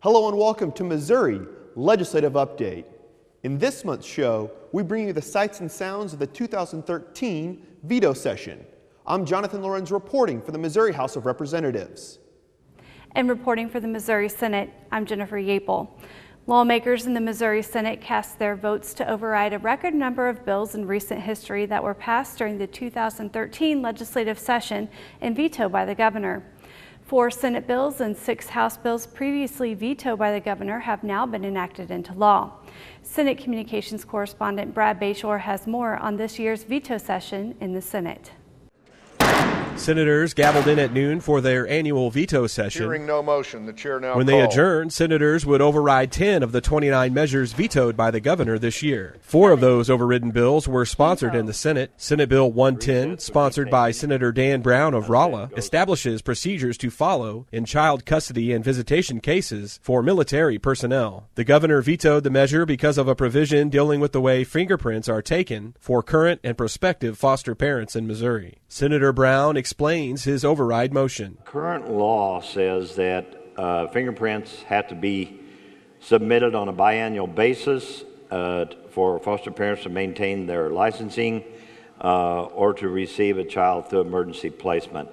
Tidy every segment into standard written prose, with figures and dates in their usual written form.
Hello and welcome to Missouri Legislative Update. In this month's show, we bring you the sights and sounds of the 2013 veto session. I'm Jonathan Lorenz reporting for the Missouri House of Representatives. And reporting for the Missouri Senate, I'm Jennifer Yapel. Lawmakers in the Missouri Senate cast their votes to override a record number of bills in recent history that were passed during the 2013 legislative session and vetoed by the governor. 4 Senate bills and 6 House bills previously vetoed by the governor have now been enacted into law. Senate Communications correspondent Brad Bayshore has more on this year's veto session in the Senate. Senators gavelled in at noon for their annual veto session. Hearing no motion, the chair now When they adjourned, senators would override 10 of the 29 measures vetoed by the governor this year. 4 of those overridden bills were sponsored in the Senate. Senate Bill 110, sponsored by Senator Dan Brown of Rolla, establishes procedures to follow in child custody and visitation cases for military personnel. The governor vetoed the measure because of a provision dealing with the way fingerprints are taken for current and prospective foster parents in Missouri. Senator Brown explains his override motion. Current law says that fingerprints have to be submitted on a biannual basis for foster parents to maintain their licensing or to receive a child through emergency placement.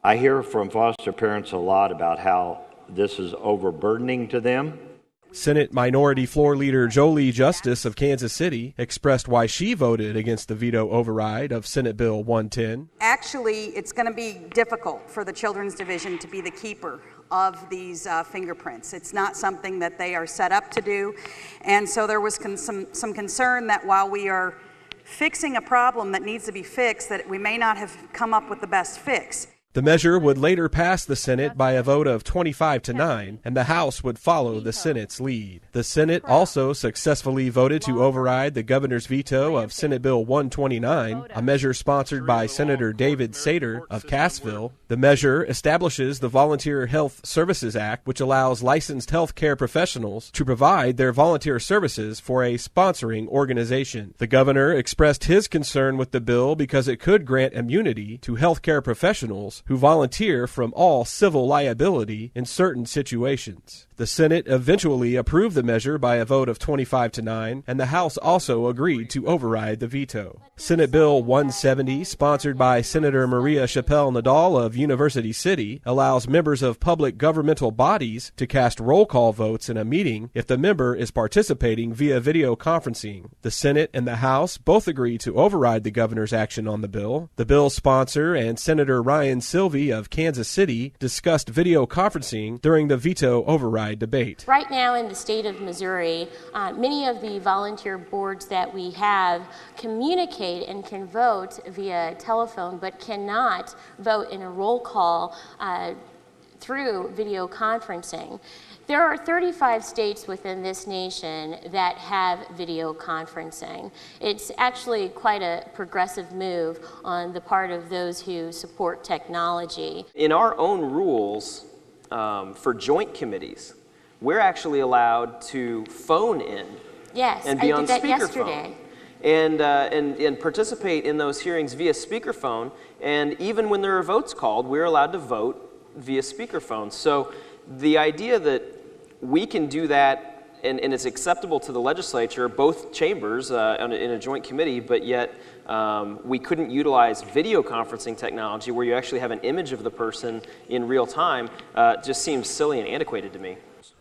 I hear from foster parents a lot about how this is overburdening to them. Senate Minority Floor Leader Jolie Justice of Kansas City expressed why she voted against the veto override of Senate Bill 110. Actually, it's going to be difficult for the Children's Division to be the keeper of these fingerprints. It's not something that they are set up to do. And so there was some concern that while we are fixing a problem that needs to be fixed, that we may not have come up with the best fix. The measure would later pass the Senate by a vote of 25-9, and the House would follow the Senate's lead. The Senate also successfully voted to override the governor's veto of Senate Bill 129, a measure sponsored by Senator David Sater of Cassville. The measure establishes the Volunteer Health Services Act, which allows licensed health care professionals to provide their volunteer services for a sponsoring organization. The governor expressed his concern with the bill because it could grant immunity to health care professionals who volunteer from all civil liability in certain situations. The Senate eventually approved the measure by a vote of 25-9, and the House also agreed to override the veto. Senate Bill 170, sponsored by Senator Maria Chappelle-Nadal of University City, allows members of public governmental bodies to cast roll call votes in a meeting if the member is participating via video conferencing. The Senate and the House both agreed to override the governor's action on the bill. The bill's sponsor and Senator Ryan Silvey of Kansas City discussed video conferencing during the veto override debate. Right now in the state of Missouri, many of the volunteer boards that we have communicate and can vote via telephone, but cannot vote in a roll call through video conferencing. There are 35 states within this nation that have video conferencing. It's actually quite a progressive move on the part of those who support technology. In our own rules for joint committees, we're actually allowed to phone in and be on speakerphone. And participate in those hearings via speakerphone, and even when there are votes called, we're allowed to vote via speakerphone. So the idea that we can do that and it's acceptable to the legislature, both chambers in a joint committee, but yet we couldn't utilize video conferencing technology where you actually have an image of the person in real time, just seems silly and antiquated to me.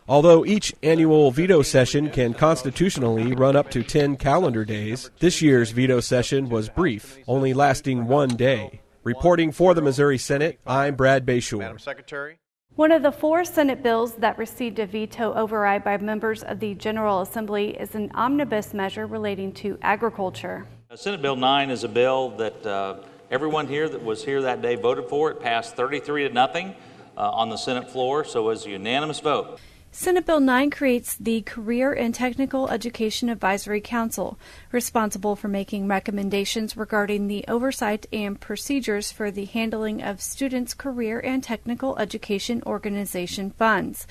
Although each annual veto session can constitutionally run up to 10 calendar days, this year's veto session was brief, only lasting 1 day. Reporting for the Missouri Senate, I'm Brad Bayshore. Madam Secretary. One of the 4 Senate bills that received a veto override by members of the General Assembly is an omnibus measure relating to agriculture. Senate Bill 9 is a bill that everyone here that was here that day voted for. It passed 33-0 on the Senate floor, so it was a unanimous vote. Senate Bill 9 creates the Career and Technical Education Advisory Council, responsible for making recommendations regarding the oversight and procedures for the handling of students' career and technical education organization funds.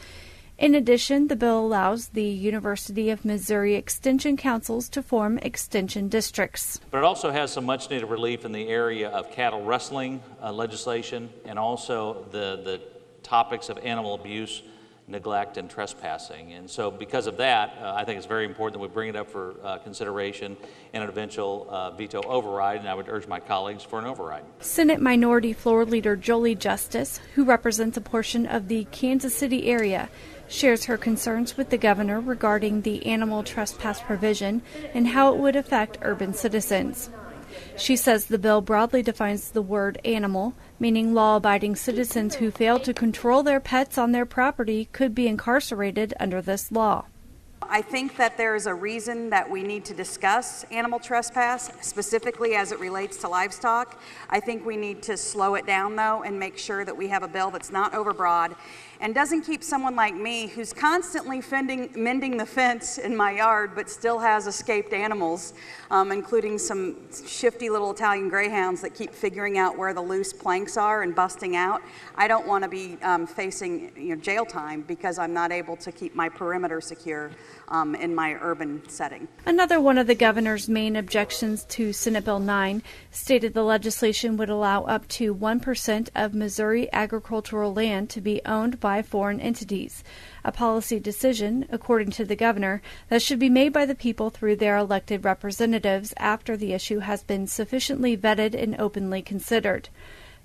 In addition, the bill allows the University of Missouri Extension Councils to form extension districts. But it also has some much-needed relief in the area of cattle rustling legislation and also the topics of animal abuse neglect, and trespassing. And so because of that, I think it's very important that we bring it up for consideration and an eventual veto override, and I would urge my colleagues for an override. Senate Minority Floor Leader Jolie Justice, who represents a portion of the Kansas City area, shares her concerns with the governor regarding the animal trespass provision and how it would affect urban citizens. She says the bill broadly defines the word animal, meaning law-abiding citizens who fail to control their pets on their property could be incarcerated under this law. I think that there is a reason that we need to discuss animal trespass, specifically as it relates to livestock. I think we need to slow it down, though, and make sure that we have a bill that's not overbroad and doesn't keep someone like me, who's constantly mending the fence in my yard but still has escaped animals, including some shifty little Italian greyhounds that keep figuring out where the loose planks are and busting out. I don't want to be facing jail time because I'm not able to keep my perimeter secure in my urban setting. Another one of the governor's main objections to Senate Bill 9 stated the legislation would allow up to 1% of Missouri agricultural land to be owned by foreign entities, a policy decision, according to the governor, that should be made by the people through their elected representatives after the issue has been sufficiently vetted and openly considered.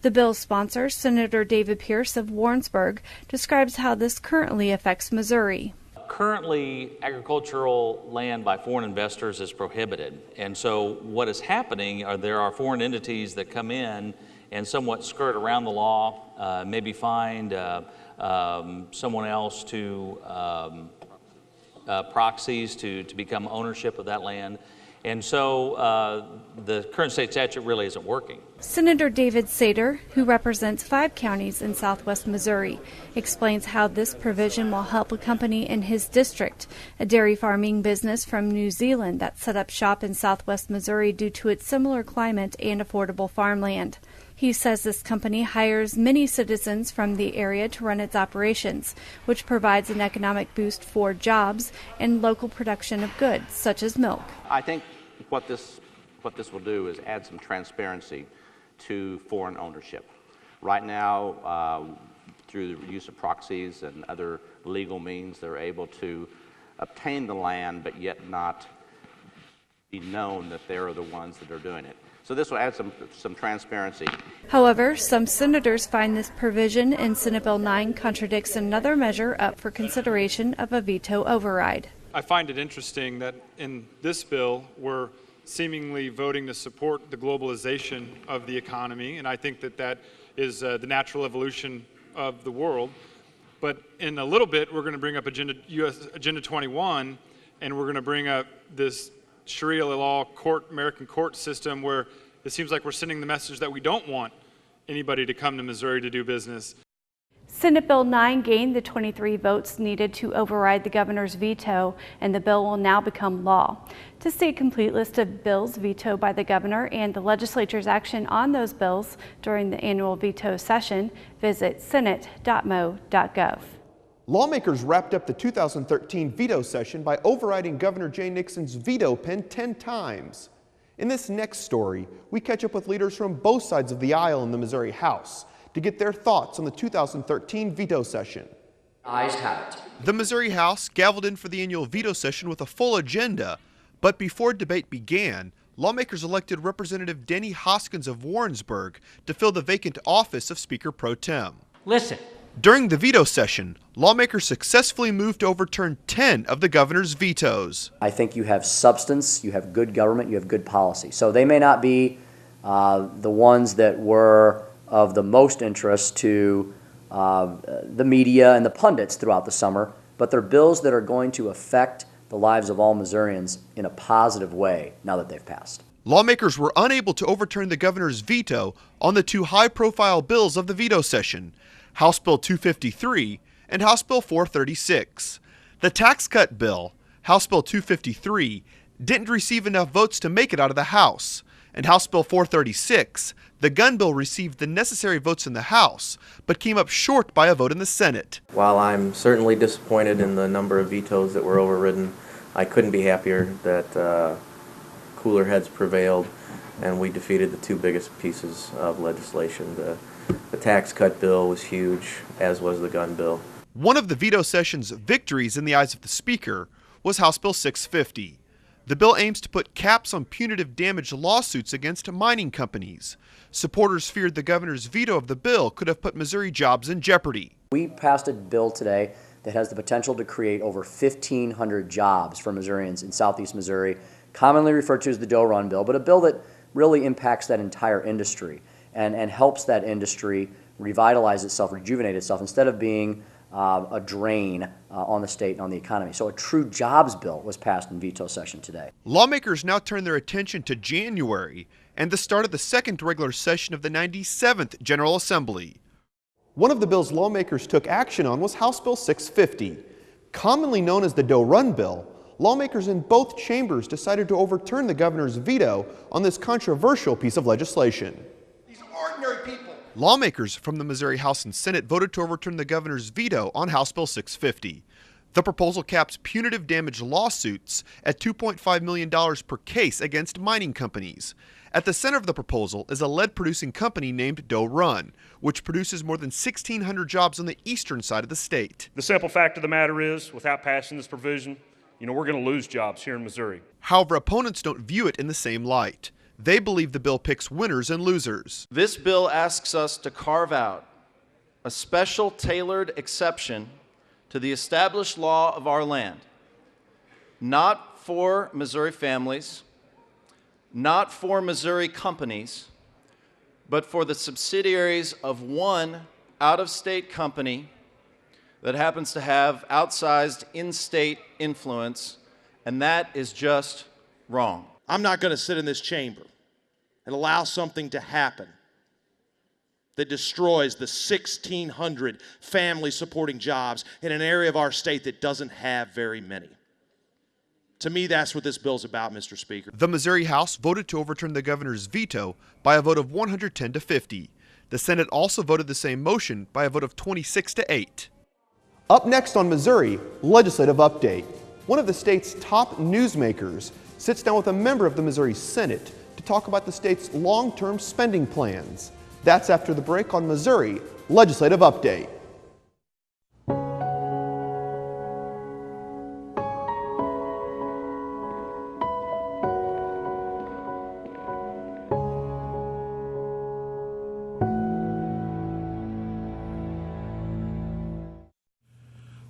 The bill's sponsor, Senator David Pierce of Warrensburg, describes how this currently affects Missouri. Currently, agricultural land by foreign investors is prohibited. And so what is happening are there are foreign entities that come in and somewhat skirt around the law, maybe find someone else to proxies to become ownership of that land. And so the current state statute really isn't working. Senator David Sater, who represents 5 counties in southwest Missouri, explains how this provision will help a company in his district, a dairy farming business from New Zealand that set up shop in southwest Missouri due to its similar climate and affordable farmland. He says this company hires many citizens from the area to run its operations, which provides an economic boost for jobs and local production of goods, such as milk. I think what this will do is add some transparency to foreign ownership. Right now, through the use of proxies and other legal means, they're able to obtain the land, but yet not be known that they're the ones that are doing it. So this will add some transparency. However, some senators find this provision in Senate Bill 9 contradicts another measure up for consideration of a veto override. I find it interesting that in this bill, we're seemingly voting to support the globalization of the economy, and I think that is the natural evolution of the world. But in a little bit, we're going to bring up Agenda 21, and we're going to bring up this Sharia law American court system where it seems like we're sending the message that we don't want anybody to come to Missouri to do business. Senate Bill 9 gained the 23 votes needed to override the governor's veto, and the bill will now become law. To see a complete list of bills vetoed by the governor and the legislature's action on those bills during the annual veto session, visit senate.mo.gov. Lawmakers wrapped up the 2013 veto session by overriding Governor Jay Nixon's veto pen 10 times. In this next story, we catch up with leaders from both sides of the aisle in the Missouri House to get their thoughts on the 2013 veto session. Ayes have it. The Missouri House gavelled in for the annual veto session with a full agenda, but before debate began, lawmakers elected Representative Denny Hoskins of Warrensburg to fill the vacant office of Speaker Pro Tem. Listen. During the veto session, lawmakers successfully moved to overturn 10 of the governor's vetoes. I think you have substance, you have good government, you have good policy. So they may not be the ones that were of the most interest to the media and the pundits throughout the summer, but they're bills that are going to affect the lives of all Missourians in a positive way now that they've passed. Lawmakers were unable to overturn the governor's veto on the 2 high-profile bills of the veto session, House Bill 253 and House Bill 436. The tax cut bill, House Bill 253, didn't receive enough votes to make it out of the House, and House Bill 436, the gun bill, received the necessary votes in the House, but came up short by a vote in the Senate. While I'm certainly disappointed in the number of vetoes that were overridden, I couldn't be happier that cooler heads prevailed and we defeated the 2 biggest pieces of legislation. The tax cut bill was huge, as was the gun bill. One of the veto session's victories in the eyes of the Speaker was House Bill 650. The bill aims to put caps on punitive damage lawsuits against mining companies. Supporters feared the governor's veto of the bill could have put Missouri jobs in jeopardy. We passed a bill today that has the potential to create over 1,500 jobs for Missourians in southeast Missouri, commonly referred to as the Doe Run bill, but a bill that really impacts that entire industry and helps that industry revitalize itself, rejuvenate itself, instead of being a drain on the state and on the economy. So a true jobs bill was passed in veto session today. Lawmakers now turn their attention to January and the start of the second regular session of the 97th General Assembly. One of the bills lawmakers took action on was House Bill 650. Commonly known as the Doe Run bill, lawmakers in both chambers decided to overturn the governor's veto on this controversial piece of legislation. These ordinary people. Lawmakers from the Missouri House and Senate voted to overturn the governor's veto on House Bill 650. The proposal caps punitive damage lawsuits at $2.5 million per case against mining companies. At the center of the proposal is a lead-producing company named Doe Run, which produces more than 1,600 jobs on the eastern side of the state. The simple fact of the matter is, without passing this provision, we're going to lose jobs here in Missouri. However, opponents don't view it in the same light. They believe the bill picks winners and losers. This bill asks us to carve out a special tailored exception to the established law of our land, not for Missouri families, not for Missouri companies, but for the subsidiaries of one out-of-state company that happens to have outsized in-state influence, and that is just wrong. I'm not going to sit in this chamber and allow something to happen that destroys the 1,600 family-supporting jobs in an area of our state that doesn't have very many. To me, that's what this bill's about, Mr. Speaker. The Missouri House voted to overturn the governor's veto by a vote of 110 to 50. The Senate also voted the same motion by a vote of 26 to 8. Up next on Missouri, legislative update. One of the state's top newsmakers sits down with a member of the Missouri Senate to talk about the state's long-term spending plans. That's after the break on Missouri Legislative Update.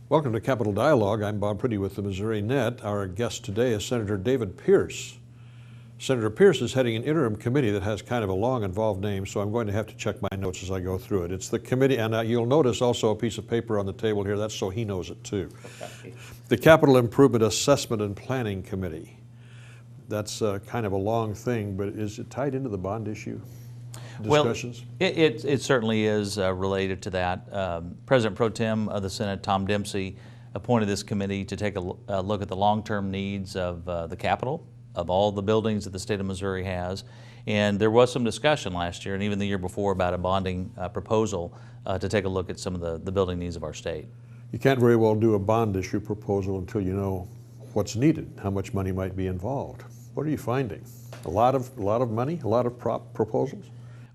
Welcome to Capitol Dialogue. I'm Bob Priddy with the Missourinet. Our guest today is Senator David Pierce. Senator Pierce is heading an interim committee that has kind of a long, involved name, so I'm going to have to check my notes as I go through it. It's the committee, and you'll notice also a piece of paper on the table here. That's so he knows it too. Okay. The Capital Improvement Assessment and Planning Committee. That's kind of a long thing, but is it tied into the bond issue discussions? Well, it certainly is related to that. President Pro Tem of the Senate, Tom Dempsey, appointed this committee to take a look at the long-term needs of the Capitol, of all the buildings that the state of Missouri has. And there was some discussion last year and even the year before about a bonding proposal to take a look at some of the building needs of our state. You can't very well do a bond issue proposal until you know what's needed, how much money might be involved. What are you finding? A lot of money, a lot of proposals?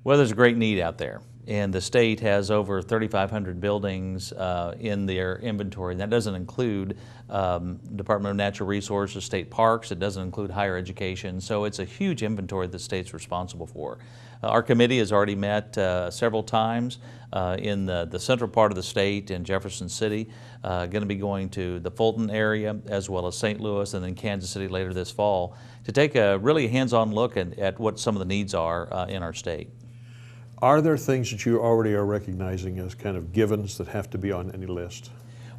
Well, there's a great need out there, and the state has over 3,500 buildings in their inventory. That doesn't include Department of Natural Resources, state parks. It doesn't include higher education. So it's a huge inventory the state's responsible for. Our committee has already met several times in the central part of the state in Jefferson City, going to be going to the Fulton area as well as St. Louis and then Kansas City later this fall to take a really hands-on look at what some of the needs are in our state. Are there things that you already are recognizing as kind of givens that have to be on any list?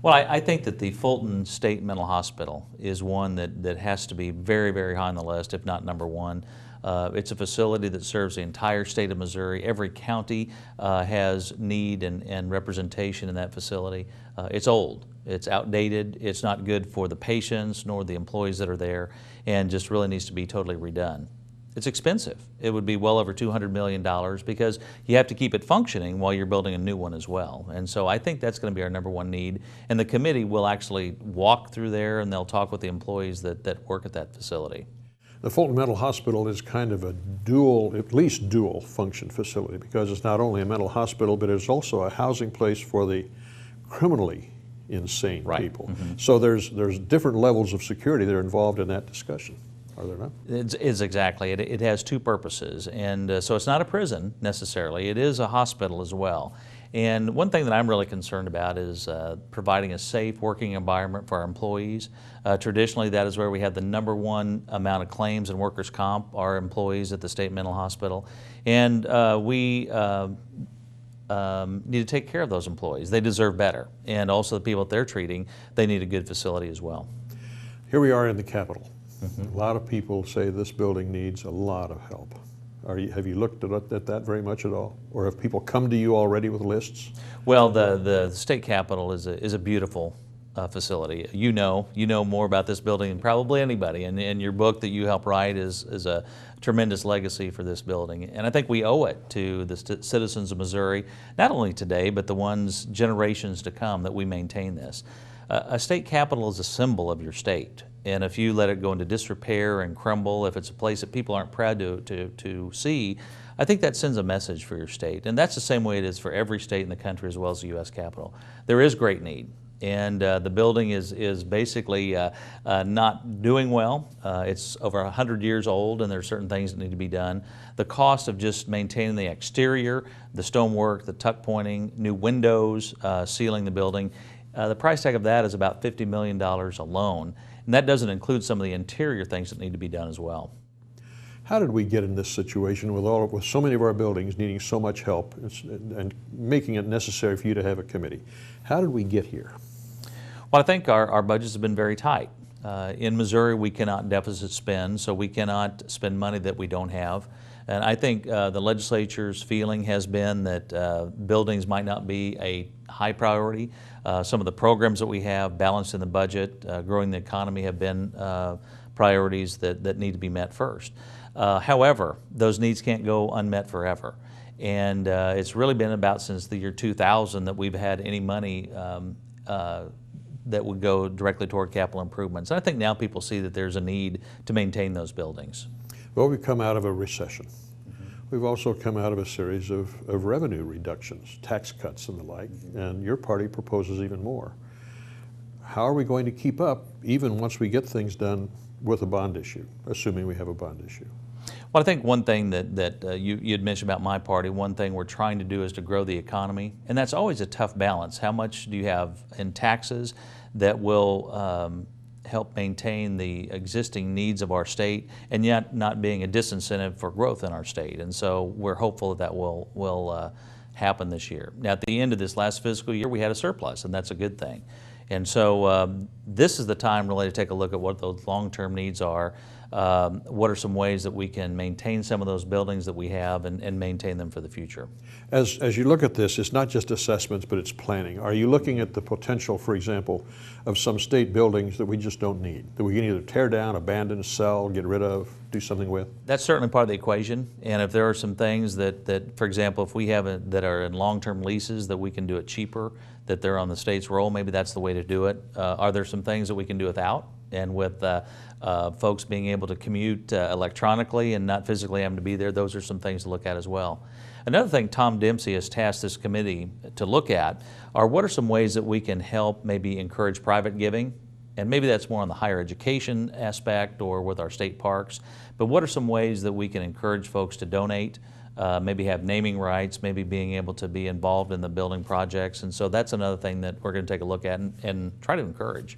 Well, I think that the Fulton State Mental Hospital is one that has to be very, very high on the list, if not number one. It's a facility that serves the entire state of Missouri. Every county has need and representation in that facility. It's old, it's outdated, it's not good for the patients nor the employees that are there, and just really needs to be totally redone. It's expensive. It would be well over $200 million because you have to keep it functioning while you're building a new one as well. And so I think that's going to be our number one need. And the committee will actually walk through there and they'll talk with the employees that work at that facility. The Fulton Mental Hospital is kind of a dual, at least dual function facility because it's not only a mental hospital, but it's also a housing place for the criminally insane Right. people. Mm-hmm. So there's different levels of security that are involved in that discussion, are there not? It's exactly. It has two purposes, and so it's not a prison necessarily. It is a hospital as well. And one thing that I'm really concerned about is providing a safe working environment for our employees. Traditionally, that is where we have the #1 amount of claims in workers' comp, our employees at the state mental hospital. And we need to take care of those employees. They deserve better. And also the people that they're treating, they need a good facility as well. Here we are in the Capitol. Mm-hmm. A lot of people say this building needs a lot of help. Have you looked at that very much at all? Or have people come to you already with lists? Well, the state capitol is a beautiful facility. You know more about this building than probably anybody, and your book that you helped write is a tremendous legacy for this building. And I think we owe it to the citizens of Missouri, not only today, but the ones generations to come, that we maintain this. A state capitol is a symbol of your state. And if you let it go into disrepair and crumble, if it's a place that people aren't proud to see, I think that sends a message for your state. And that's the same way it is for every state in the country as well as the U.S. Capitol. There is great need. And the building is basically not doing well. It's over 100 years old, and there are certain things that need to be done. The cost of just maintaining the exterior, the stonework, the tuck pointing, new windows, sealing the building, the price tag of that is about $50 million alone. And that doesn't include some of the interior things that need to be done as well. How did we get in this situation with so many of our buildings needing so much help and making it necessary for you to have a committee? How did we get here? Well, I think our budgets have been very tight. In Missouri, we cannot deficit spend, so we cannot spend money that we don't have. And I think the legislature's feeling has been that buildings might not be a high priority. Some of the programs that we have, balanced in the budget, growing the economy, have been priorities that need to be met first. However, those needs can't go unmet forever. And it's really been about since the year 2000 that we've had any money that would go directly toward capital improvements. And I think now people see that there's a need to maintain those buildings. Well, we've come out of a recession. We've also come out of a series of revenue reductions, tax cuts and the like, and your party proposes even more. How are we going to keep up even once we get things done with a bond issue, assuming we have a bond issue? Well, I think one thing that you had mentioned about my party, one thing we're trying to do is to grow the economy, and that's always a tough balance. How much do you have in taxes that will help maintain the existing needs of our state, and yet not being a disincentive for growth in our state? And so we're hopeful that will happen this year. Now, at the end of this last fiscal year, we had a surplus, and that's a good thing. And so this is the time really to take a look at what those long-term needs are. What are some ways that we can maintain some of those buildings that we have and maintain them for the future? As you look at this, it's not just assessments, but it's planning. Are you looking at the potential, for example, of some state buildings that we just don't need, that we can either tear down, abandon, sell, get rid of, do something with? That's certainly part of the equation. And if there are some things that for example, if we have that are in long-term leases that we can do it cheaper, that they're on the state's roll, maybe that's the way to do it. Are there some things that we can do without? And with folks being able to commute electronically and not physically having to be there, those are some things to look at as well. Another thing Tom Dempsey has tasked this committee to look at are what are some ways that we can help maybe encourage private giving, and maybe that's more on the higher education aspect or with our state parks, but what are some ways that we can encourage folks to donate, maybe have naming rights, maybe being able to be involved in the building projects. And so that's another thing that we're going to take a look at and try to encourage.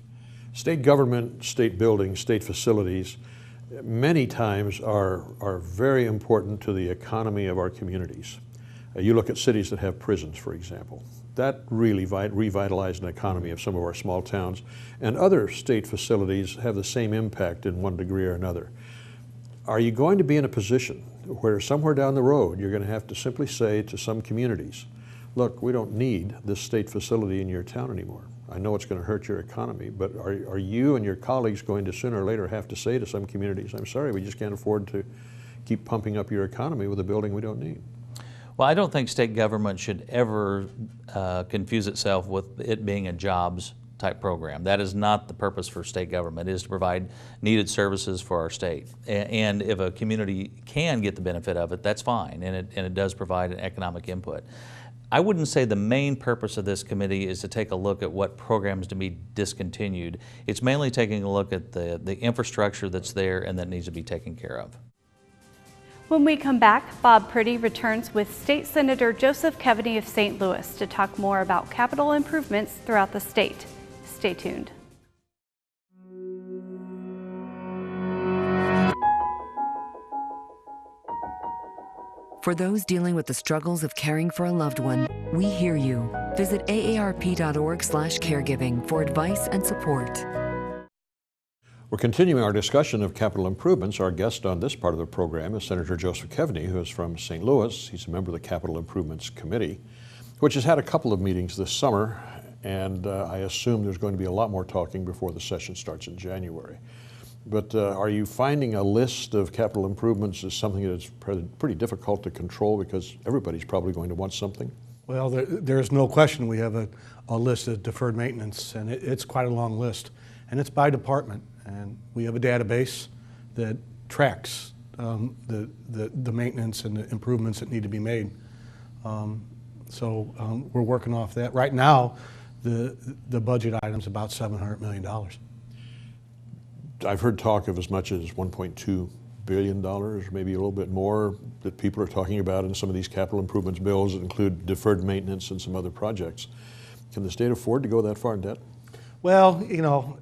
State government, state buildings, state facilities, many times are very important to the economy of our communities. You look at cities that have prisons, for example. That really revitalized an economy of some of our small towns. And other state facilities have the same impact in one degree or another. Are you going to be in a position where somewhere down the road you're going to have to simply say to some communities, look, we don't need this state facility in your town anymore. I know it's going to hurt your economy, but are you and your colleagues going to sooner or later have to say to some communities, I'm sorry, we just can't afford to keep pumping up your economy with a building we don't need? Well, I don't think state government should ever confuse itself with it being a jobs type program. That is not the purpose for state government. It is to provide needed services for our state. And if a community can get the benefit of it, that's fine, and it does provide an economic input. I wouldn't say the main purpose of this committee is to take a look at what programs to be discontinued. It's mainly taking a look at the infrastructure that's there and that needs to be taken care of. When we come back, Bob Priddy returns with State Senator Joseph Keaveny of St. Louis to talk more about capital improvements throughout the state. Stay tuned. For those dealing with the struggles of caring for a loved one, we hear you. Visit aarp.org/caregiving for advice and support. We're continuing our discussion of capital improvements. Our guest on this part of the program is Senator Joseph Keaveny, who is from St. Louis. He's a member of the Capital Improvements Committee, which has had a couple of meetings this summer, and I assume there's going to be a lot more talking before the session starts in January. But are you finding a list of capital improvements is something that's pretty difficult to control because everybody's probably going to want something? Well, there's no question we have a list of deferred maintenance, and it's quite a long list. And it's by department. And we have a database that tracks the maintenance and the improvements that need to be made. So we're working off that. Right now, the budget item's about $700 million. I've heard talk of as much as $1.2 billion, maybe a little bit more, that people are talking about in some of these capital improvements bills that include deferred maintenance and some other projects. Can the state afford to go that far in debt? Well, you know,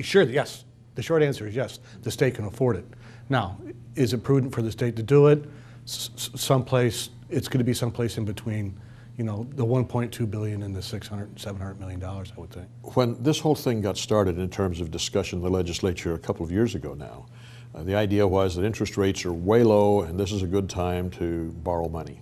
sure, yes. The short answer is yes, the state can afford it. Now, is it prudent for the state to do it? Someplace, it's going to be someplace in between, you know, the $1.2 billion and the $700 million, I would think. When this whole thing got started in terms of discussion in the legislature a couple of years ago now, the idea was that interest rates are way low and this is a good time to borrow money.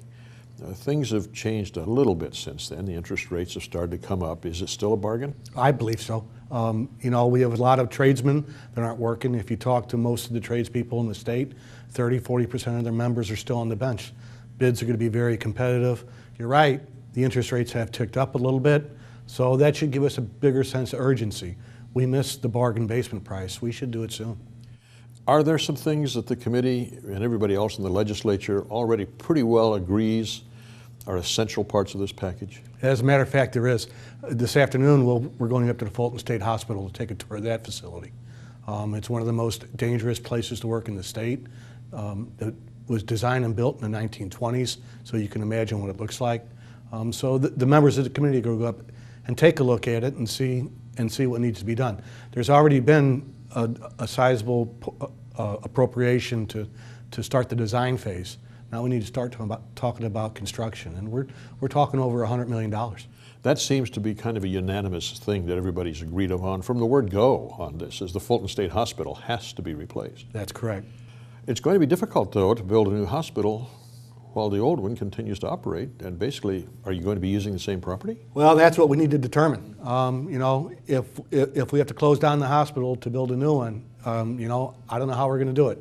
Things have changed a little bit since then. The interest rates have started to come up. Is it still a bargain? I believe so. You know, we have a lot of tradesmen that aren't working. If you talk to most of the tradespeople in the state, 30–40% of their members are still on the bench. Bids are going to be very competitive. You're right, the interest rates have ticked up a little bit, so that should give us a bigger sense of urgency. We missed the bargain basement price. We should do it soon. Are there some things that the committee and everybody else in the legislature already pretty well agrees are essential parts of this package? As a matter of fact, there is. This afternoon, we're going up to the Fulton State Hospital to take a tour of that facility. It's one of the most dangerous places to work in the state. It was designed and built in the 1920s, so you can imagine what it looks like. So the members of the committee go up and take a look at it and see what needs to be done. There's already been a sizable appropriation to start the design phase. Now we need to start talking about construction, and we're talking over $100 million. That seems to be kind of a unanimous thing that everybody's agreed upon from the word go on this, is the Fulton State Hospital has to be replaced. That's correct. It's going to be difficult, though, to build a new hospital while the old one continues to operate. And basically, are you going to be using the same property? Well, that's what we need to determine. You know, if we have to close down the hospital to build a new one, you know, I don't know how we're going to do it.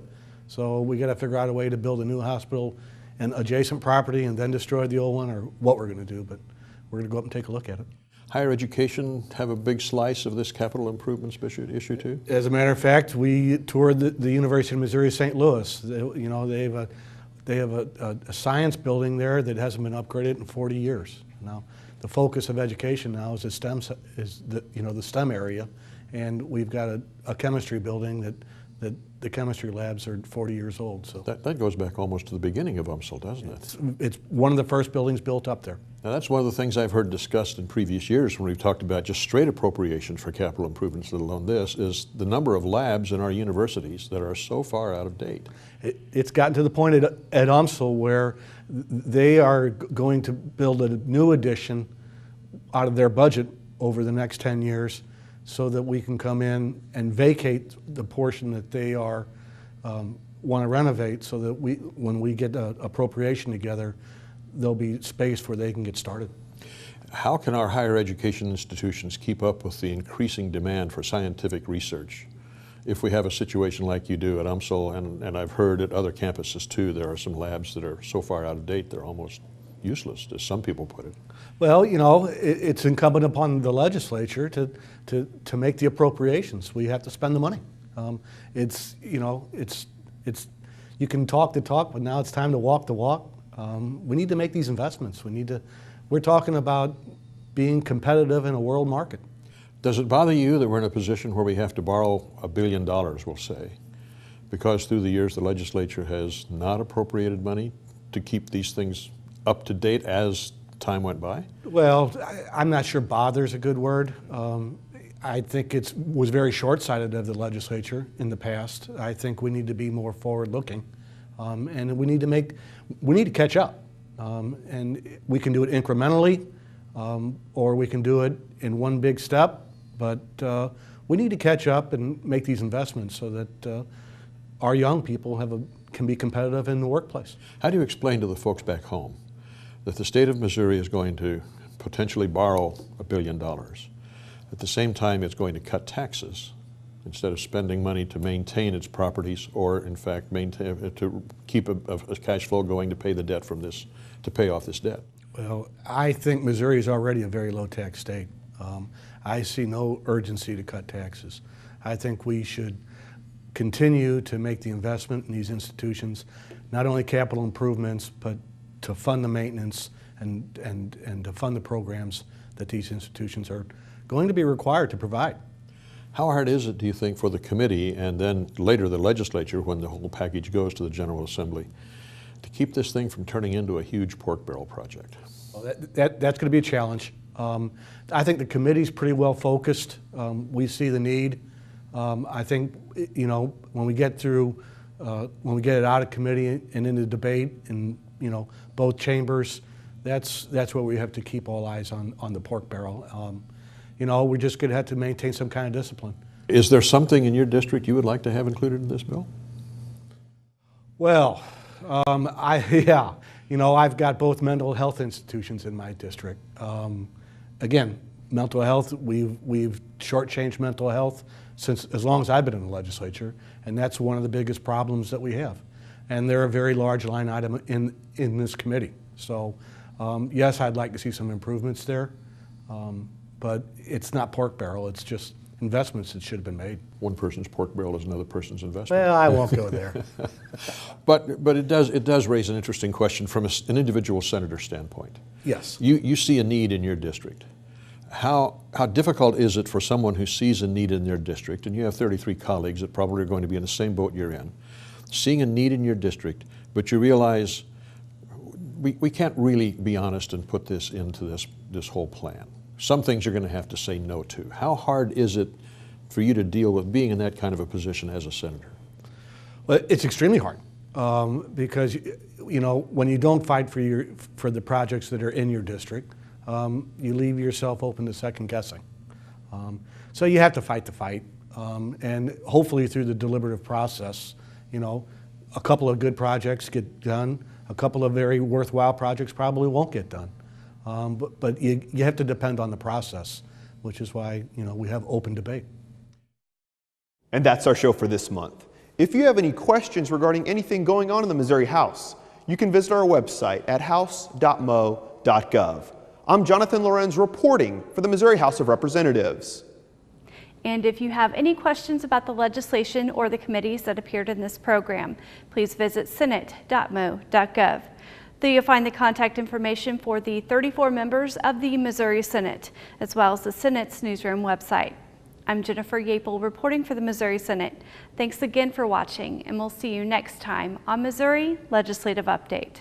So we got to figure out a way to build a new hospital and adjacent property and then destroy the old one, or what we're going to do. But we're going to go up and take a look at it. Higher education have a big slice of this capital improvements issue too? As a matter of fact, we toured the University of Missouri St. Louis. You know, they have a science building there that hasn't been upgraded in 40 years. Now, the focus of education now is the STEM area, and we've got a chemistry building that the chemistry labs are 40 years old. So that goes back almost to the beginning of UMSL, doesn't it? It's one of the first buildings built up there. Now that's one of the things I've heard discussed in previous years when we've talked about just straight appropriations for capital improvements, let alone this, is the number of labs in our universities that are so far out of date. It's gotten to the point at UMSL where they are going to build a new addition out of their budget over the next 10 years so that we can come in and vacate the portion that they are want to renovate, so that when we get an appropriation together, there'll be space where they can get started. How can our higher education institutions keep up with the increasing demand for scientific research? If we have a situation like you do at UMSL, and I've heard at other campuses too, there are some labs that are so far out of date they're almost useless, as some people put it. Well, you know, it's incumbent upon the legislature to make the appropriations. We have to spend the money. You can talk the talk, but now it's time to walk the walk. We need to make these investments. We need we're talking about being competitive in a world market. Does it bother you that we're in a position where we have to borrow $1 billion, we'll say, because through the years the legislature has not appropriated money to keep these things up to date as time went by? Well, I'm not sure bother's a good word. I think it was very short-sighted of the legislature in the past. I think we need to be more forward-looking, and we need to catch up. And we can do it incrementally, or we can do it in one big step. But we need to catch up and make these investments so that our young people can be competitive in the workplace. How do you explain to the folks back home that the state of Missouri is going to potentially borrow $1 billion? At the same time, it's going to cut taxes instead of spending money to maintain its properties, or in fact to keep a cash flow going to pay the debt from this, to pay off this debt? Well, I think Missouri is already a very low tax state. I see no urgency to cut taxes. I think we should continue to make the investment in these institutions, not only capital improvements, but to fund the maintenance and to fund the programs that these institutions are going to be required to provide. How hard is it, do you think, for the committee and then later the legislature, when the whole package goes to the General Assembly, to keep this thing from turning into a huge pork barrel project? Well, that's going to be a challenge. I think the committee's pretty well focused. We see the need. I think, you know, when we get through, when we get it out of committee and into debate in, you know, both chambers, that's where we have to keep all eyes on the pork barrel. You know, we're just going to have to maintain some kind of discipline. Is there something in your district you would like to have included in this bill? Well, yeah, you know, I've got both mental health institutions in my district. Again, mental health, we've shortchanged mental health since as long as I've been in the legislature, and that's one of the biggest problems that we have. And they're a very large line item in this committee. So, yes, I'd like to see some improvements there, but it's not pork barrel, it's just investments that should have been made. One person's pork barrel is another person's investment. Well, I won't go there. But it does raise an interesting question from an individual senator standpoint. Yes. You see a need in your district. How difficult is it for someone who sees a need in their district, and you have 33 colleagues that probably are going to be in the same boat you're in, seeing a need in your district, but you realize we can't really be honest and put this into this whole plan. Some things you're going to have to say no to. How hard is it for you to deal with being in that kind of a position as a senator? Well, it's extremely hard because, you know, when you don't fight for the projects that are in your district, you leave yourself open to second guessing. So you have to fight the fight, and hopefully through the deliberative process, you know, a couple of good projects get done, a couple of very worthwhile projects probably won't get done. But you have to depend on the process, which is why, you know, we have open debate. And that's our show for this month. If you have any questions regarding anything going on in the Missouri House, you can visit our website at house.mo.gov. I'm Jonathan Lorenz reporting for the Missouri House of Representatives. And if you have any questions about the legislation or the committees that appeared in this program, please visit senate.mo.gov. There you'll find the contact information for the 34 members of the Missouri Senate, as well as the Senate's newsroom website. I'm Jennifer Yapel reporting for the Missouri Senate. Thanks again for watching, and we'll see you next time on Missouri Legislative Update.